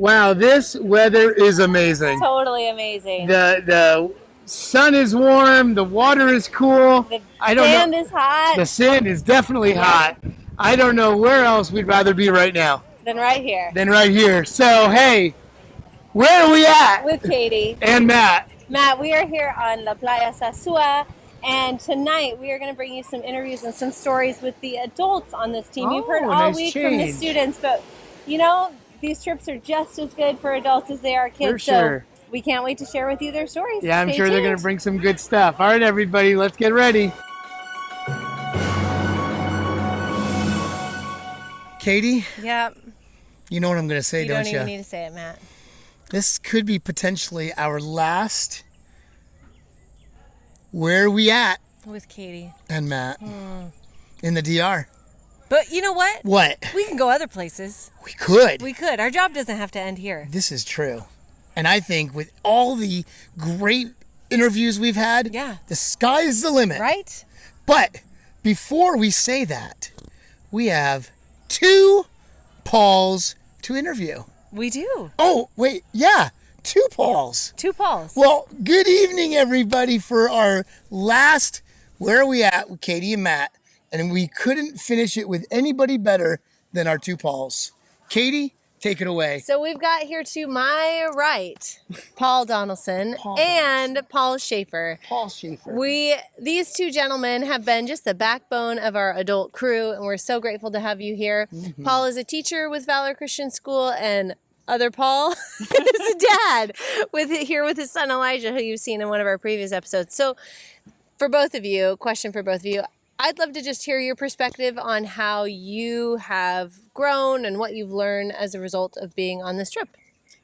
Wow, this weather is amazing. Totally amazing. The sun is warm, the water is cool. The I don't sand know. is hot. The sand is definitely hot. I don't know where else we'd rather be right now Then right here than right here. So, hey, where are we at? with Katie. And Matt. Matt, we are here on La Playa Sasua, and tonight we are going to bring you some interviews and some stories with the adults on this team. You've heard all nice week from the change. students, but you know, these trips are just as good for adults as they are kids. For sure. So we can't wait to share with you their stories. Yeah, I'm Stay sure they're going tuned. to bring some good stuff. All right, everybody, let's get ready. Katie, Yep. you know what I'm going to say, You don't don't you? even need to say it, Matt. This could be potentially our last Where Are We At With Katie. and Matt in the DR. But you know what? What? We can go other places. We could. We could. Our job doesn't have to end here. This is true. And I think with all the great interviews we've had, Yeah. the sky's the limit. Right? But before we say that, we have 2 Pauls to interview. We do. Oh, wait, yeah, 2 Pauls. 2 Pauls. Well, good evening, everybody, for our last Where Are We At with Katie and Matt. And we couldn't finish it with anybody better than our 2 Pauls. Katie, take it away. So we've got here to my right, Paul Donaldson and Paul Schaefer. Paul Schaefer. These 2 gentlemen have been just the backbone of our adult crew, and we're so grateful to have you here. Paul is a teacher with Valor Christian School, and other Paul is a dad here with his son Elijah, who you've seen in one of our previous episodes. So for both of you, question for both of you, I'd love to just hear your perspective on how you have grown and what you've learned as a result of being on this trip.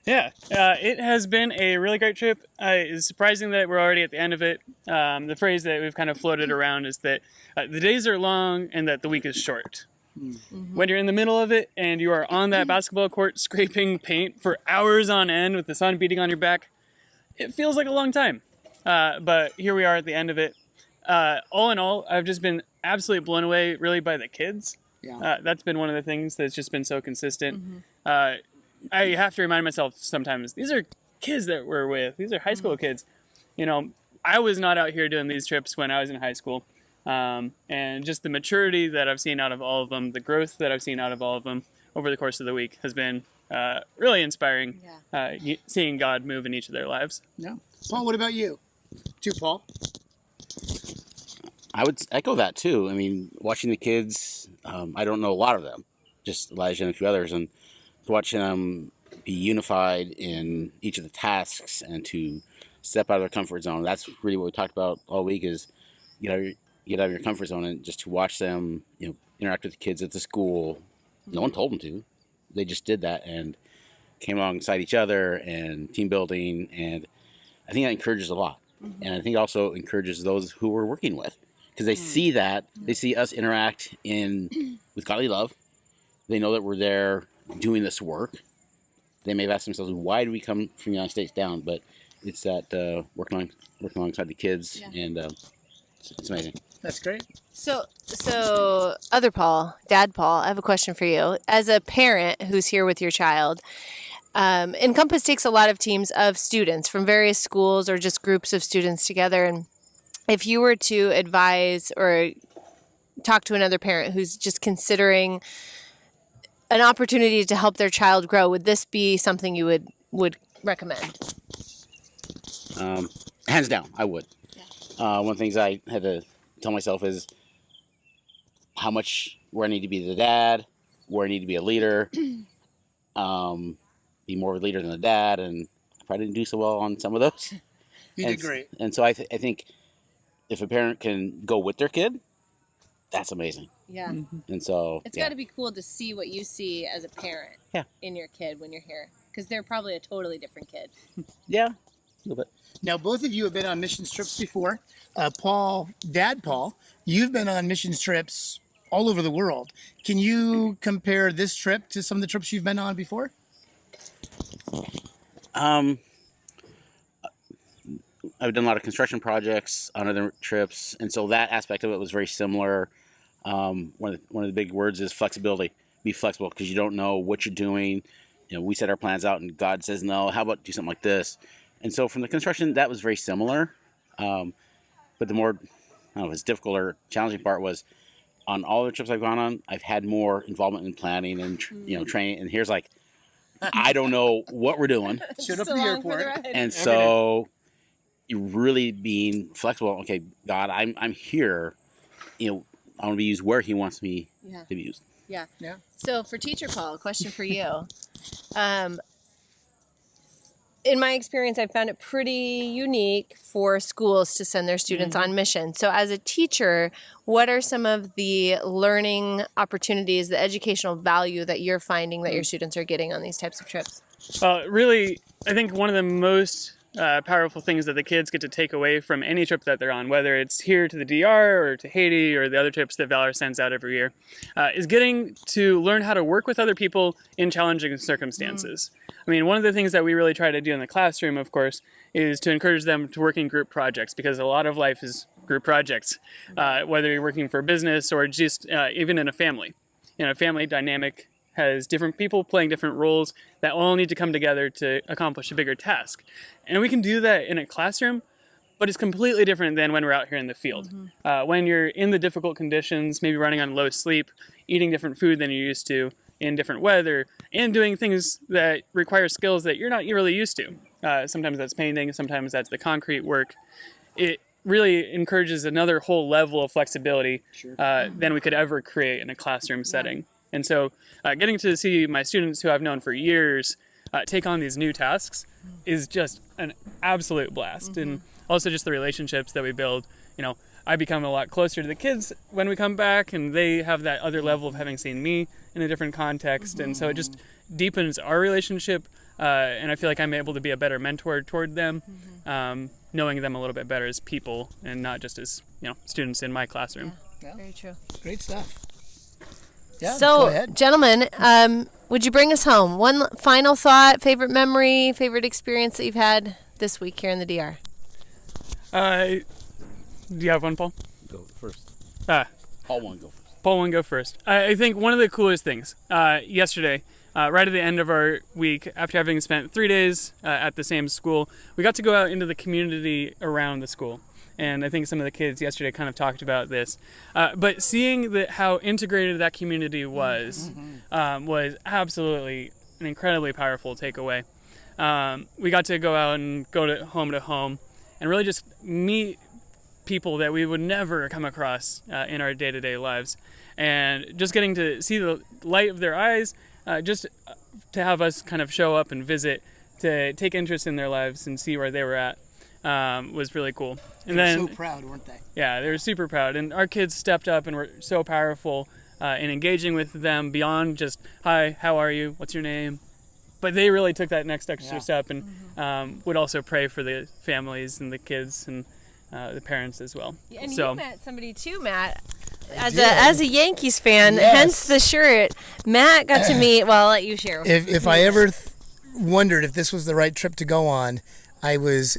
Yeah, it has been a really great trip. It's surprising that we're already at the end of it. The phrase that we've kind of floated around is that the days are long and that the week is short. When you're in the middle of it and you are on that basketball court scraping paint for hours on end with the sun beating on your back, it feels like a long time. But here we are at the end of it. All in all, I've just been absolutely blown away really by the kids. Yeah. That's been one of the things that's just been so consistent. I have to remind myself sometimes, these are kids that we're with. These are high school kids. You know, I was not out here doing these trips when I was in high school. And just the maturity that I've seen out of all of them, the growth that I've seen out of all of them over the course of the week has been really inspiring, seeing God move in each of their lives. Yeah. Paul, what about you? 2 Paul? I would echo that too. I mean, watching the kids, I don't know a lot of them, just Elijah and a few others, and watching them be unified in each of the tasks and to step out of their comfort zone. That's really what we talked about all week is, get out of your comfort zone and just to watch them, interact with the kids at the school. No one told them to. They just did that and came alongside each other and team building. And I think that encourages a lot. And I think it also encourages those who we're working with. Because they see that, they see us interact with godly love. They know that we're there doing this work. They may have asked themselves, why do we come from the United States down? But it's that working alongside the kids, and it's amazing. That's great. So other Paul, Dad Paul, I have a question for you. As a parent who's here with your child, Encompass takes a lot of teams of students from various schools or just groups of students together, and if you were to advise or talk to another parent who's just considering an opportunity to help their child grow, would this be something you would recommend? Hands down, I would. One of the things I had to tell myself is where I need to be the dad, where I need to be a leader, be more of a leader than a dad, and I probably didn't do so well on some of those. You did great. And so I think if a parent can go with their kid, that's amazing. Yeah. And so It's got to be cool to see what you see as a parent in your kid when you're here, because they're probably a totally different kid. Yeah, a little bit. Now, both of you have been on missions trips before. Paul, Dad Paul, you've been on missions trips all over the world. Can you compare this trip to some of the trips you've been on before? I've done a lot of construction projects on other trips, and so that aspect of it was very similar. One of the big words is flexibility. Be flexible, because you don't know what you're doing. we set our plans out and God says, no, how about do something like this? And so from the construction, that was very similar. But the more, I don't know, if it's difficult or challenging part was on all the trips I've gone on, I've had more involvement in planning and, training. And here's like, I don't know what we're doing. Showed up So at the long for the airport. ride. And so you're really being flexible. Okay, God, I'm here. I want to be used where He wants me Yeah. to be used. Yeah. Yeah. So for Teacher Paul, a question for you. In my experience, I've found it pretty unique for schools to send their students on mission. So as a teacher, what are some of the learning opportunities, the educational value that you're finding that your students are getting on these types of trips? Really, I think one of the most powerful things that the kids get to take away from any trip that they're on, whether it's here to the DR or to Haiti or the other trips that Valor sends out every year, is getting to learn how to work with other people in challenging circumstances. I mean, one of the things that we really try to do in the classroom, of course, is to encourage them to work in group projects, because a lot of life is group projects, whether you're working for a business or just even in a family. A family dynamic has different people playing different roles that all need to come together to accomplish a bigger task. And we can do that in a classroom, but it's completely different than when we're out here in the field. When you're in the difficult conditions, maybe running on low sleep, eating different food than you're used to, in different weather, and doing things that require skills that you're not really used to. Sometimes that's painting, sometimes that's the concrete work. It really encourages another whole level of flexibility than we could ever create in a classroom setting. And so getting to see my students who I've known for years take on these new tasks is just an absolute blast. And also just the relationships that we build. I become a lot closer to the kids when we come back, and they have that other level of having seen me in a different context. And so it just deepens our relationship, and I feel like I'm able to be a better mentor toward them, knowing them a little bit better as people and not just as students in my classroom. Very true. Great stuff. Yeah, go So, ahead. gentlemen, would you bring us home? One final thought, favorite memory, favorite experience that you've had this week here in the DR? Do you have one, Paul? Go first. Paul, one, go first. I think one of the coolest things yesterday, right at the end of our week, after having spent 3 days at the same school, we got to go out into the community around the school. And I think some of the kids yesterday kind of talked about this. But seeing how integrated that community was absolutely an incredibly powerful takeaway. We got to go out and go to home and really just meet people that we would never come across in our day-to-day lives. And just getting to see the light of their eyes, just to have us kind of show up and visit, to take interest in their lives and see where they were at, was really cool. And They were then, so proud, weren't they? yeah, they were super proud. And our kids stepped up and were so powerful in engaging with them beyond just, hi, how are you, what's your name? But they really took that next extra step and would also pray for the families and the kids and the parents as well. And So- you met somebody too, Matt. As did. a Yankees fan, Yes. hence the shirt. Matt got to meet. Well, I'll let you share. If I ever wondered if this was the right trip to go on, I was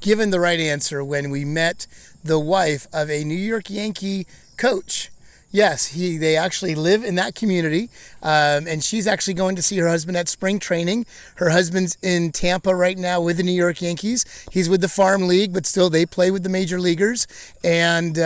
given the right answer when we met the wife of a New York Yankee coach. Yes, they actually live in that community, and she's actually going to see her husband at spring training. Her husband's in Tampa right now with the New York Yankees. He's with the farm league, but still they play with the major leaguers, and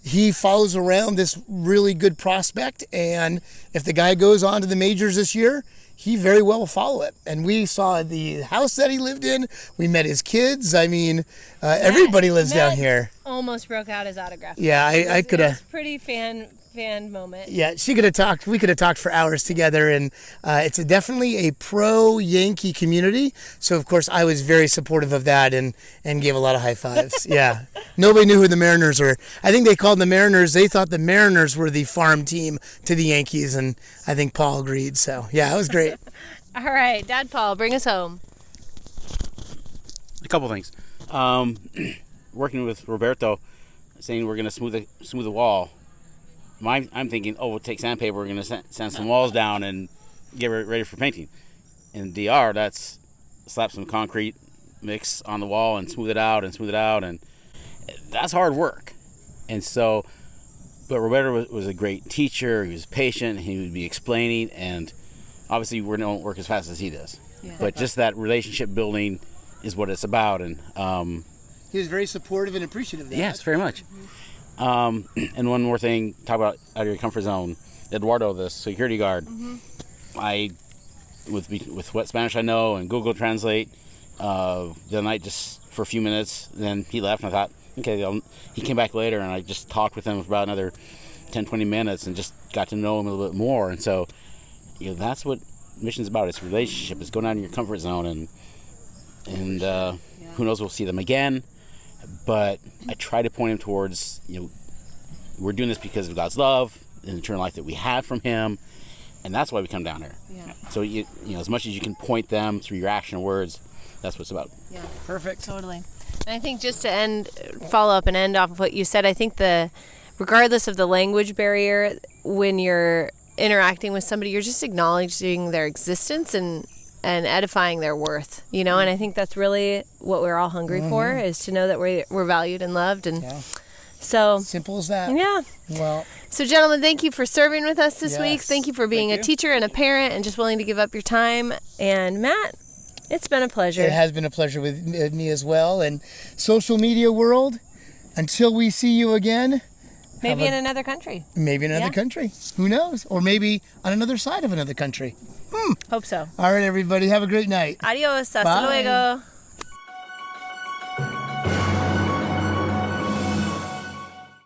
he follows around this really good prospect, and if the guy goes on to the majors this year, he very well will follow it. And we saw the house that he lived in. We met his kids. I mean, everybody lives down Matt here. almost broke out his autograph. Yeah, I could have. Pretty fan moment. Yeah, she could have talked. We could have talked for hours together, and it's definitely a pro Yankee community. So of course I was very supportive of that and gave a lot of high fives. Yeah, nobody knew who the Mariners were. I think they called the Mariners. They thought the Mariners were the farm team to the Yankees, and I think Paul agreed. So yeah, it was great. All right, Dad Paul, bring us home. A couple things. Working with Roberto, saying we're going to smooth the wall. I'm thinking, we'll take sandpaper. We're going to sand some walls down and get ready for painting. In DR, that's slap some concrete mix on the wall and smooth it out, and that's hard work. And so, but Roberto was a great teacher. He was patient. He would be explaining, and obviously we don't work as fast as he does. Yeah. But just that relationship building is what it's about. And He was very supportive and appreciative of that. yes, very much. And one more thing, talk about out of your comfort zone. Eduardo, the security guard, I, with what Spanish I know and Google Translate, the night just for a few minutes, then he left and I thought, okay, he came back later and I just talked with him for about another 10, 20 minutes and just got to know him a little bit more. And so, that's what mission's about. It's relationship. It's going out in your comfort zone and who knows, we'll see them again. But I try to point him towards, we're doing this because of God's love and eternal life that we have from Him, and that's why we come down here. Yeah. So as much as you can point them through your action and words, that's what it's about. Yeah. Perfect. Totally. And I think just to follow up and end off of what you said, I think regardless of the language barrier, when you're interacting with somebody, you're just acknowledging their existence and edifying their worth, and I think that's really what we're all hungry for, is to know that we're valued and loved. And so Simple as that. yeah. Well, So gentlemen, thank you for serving with us this week. Yes. Thank you for being a teacher and a parent and just willing to give up your time. And Matt, it's been a pleasure. it has been a pleasure with me as well. And social media world, until we see you again, Maybe in another country. maybe in another country. Who knows? Or maybe on another side of another country. Hope so. All right, everybody. Have a great night. Adios. Hasta Bye. luego.